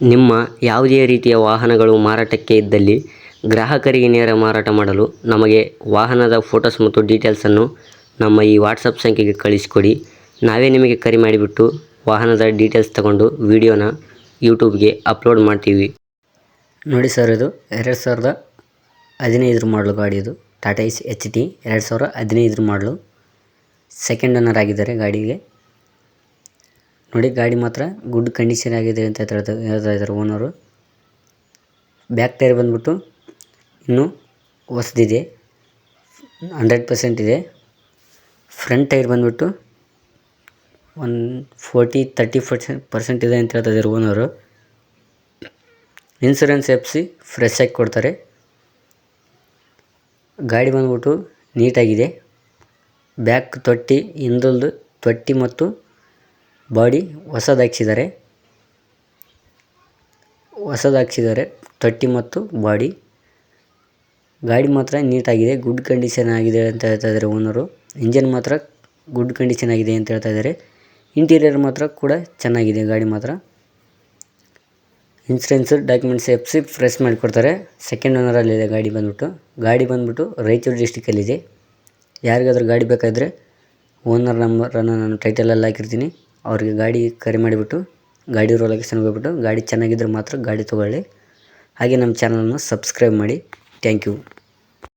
ನಿಮ್ಮ ಯಾವುದೇ ರೀತಿಯ ವಾಹನಗಳು ಮಾರಾಟಕ್ಕೆ ಇದ್ದಲ್ಲಿ ಗ್ರಾಹಕರಿಗೆ ನೇರ ಮಾರಾಟ ಮಾಡಲು ನಮಗೆ ವಾಹನದ ಫೋಟೋಸ್ ಮತ್ತು ಡೀಟೇಲ್ಸನ್ನು ನಮ್ಮ ಈ ವಾಟ್ಸಪ್ ಸಂಖ್ಯೆಗೆ ಕಳಿಸಿಕೊಡಿ. ನಾವೇ ನಿಮಗೆ ಕರೆ ಮಾಡಿಬಿಟ್ಟು ವಾಹನದ ಡೀಟೇಲ್ಸ್ ತಗೊಂಡು ವಿಡಿಯೋನ ಯೂಟ್ಯೂಬ್ಗೆ ಅಪ್ಲೋಡ್ ಮಾಡ್ತೀವಿ. ನೋಡಿ ಸರ್, ಇದು 2015 ಮಾಡಲು ಗಾಡಿ. ಇದು ಟಾಟಾ ಏಸ್ HT 2015 ಮಾಡಲು. ಸೆಕೆಂಡ್ ಓನರ್ ಆಗಿದ್ದಾರೆ ಗಾಡಿಗೆ. ನೋಡಿ, ಗಾಡಿ ಮಾತ್ರ ಗುಡ್ ಕಂಡೀಷನ್ ಆಗಿದೆ ಅಂತ ಹೇಳ್ತಾ ಇದ್ದಾರೆ ಓನರು. ಬ್ಯಾಕ್ ಟೈರ್ ಬಂದ್ಬಿಟ್ಟು ಇನ್ನೂ ಹೊಸದಿದೆ, 100% ಇದೆ. ಫ್ರಂಟ್ ಟೈರ್ ಬಂದ್ಬಿಟ್ಟು 30% ಇದೆ ಅಂತ ಹೇಳ್ತಾ ಇದ್ದಾರೆ ಓನರು. ಇನ್ಸೂರೆನ್ಸ್ FC ಫ್ರೆಶ್ ಆಗಿ ಕೊಡ್ತಾರೆ. ಗಾಡಿ ಬಂದ್ಬಿಟ್ಟು ನೀಟಾಗಿದೆ. ಬ್ಯಾಕ್ ತೊಟ್ಟಿ, ಹಿಂದಲ್ದು ತೊಟ್ಟಿ ಮತ್ತು ಬಾಡಿ ಹೊಸದು ಹಾಕ್ಸಿದ್ದಾರೆ ತೊಟ್ಟಿ ಮತ್ತು ಬಾಡಿ. ಗಾಡಿ ಮಾತ್ರ ನೀಟಾಗಿದೆ, ಗುಡ್ ಕಂಡೀಷನ್ ಆಗಿದೆ ಅಂತ ಹೇಳ್ತಾ ಇದ್ದಾರೆ ಓನರು. ಇಂಜನ್ ಮಾತ್ರ ಗುಡ್ ಕಂಡೀಷನ್ ಆಗಿದೆ ಅಂತ ಹೇಳ್ತಾ ಇದ್ದಾರೆ. ಇಂಟೀರಿಯರ್ ಮಾತ್ರ ಕೂಡ ಚೆನ್ನಾಗಿದೆ ಗಾಡಿ ಮಾತ್ರ. ಇನ್ಸೂರೆನ್ಸ್ ಡಾಕ್ಯುಮೆಂಟ್ಸ್ FC ಫ್ರೆಶ್ ಮಾಡಿಕೊಡ್ತಾರೆ. ಸೆಕೆಂಡ್ ಓನರಲ್ಲಿದೆ ಗಾಡಿ ಬಂದ್ಬಿಟ್ಟು ರಾಯಚೂರು ಡಿಸ್ಟಿಕಲ್ಲಿದೆ. ಯಾರಿಗಾದ್ರೂ ಗಾಡಿ ಬೇಕಾದರೆ ಓನರ್ ನಂಬರನ್ನು ನಾನು ಟೈಟಲಲ್ಲಿ ಹಾಕಿರ್ತೀನಿ. ಅವ್ರಿಗೆ ಗಾಡಿ ಕರೆ ಮಾಡಿಬಿಟ್ಟು ಗಾಡಿ ಇರೋ ಲೊಕೇಶನ್ಗೆ ಹೋಗ್ಬಿಟ್ಟು ಗಾಡಿ ಚೆನ್ನಾಗಿದ್ದರೆ ಮಾತ್ರ ಗಾಡಿ ತೊಗೊಳ್ಳಿ. ಹಾಗೆ ನಮ್ಮ ಚಾನಲನ್ನು ಸಬ್ಸ್ಕ್ರೈಬ್ ಮಾಡಿ. Thank you.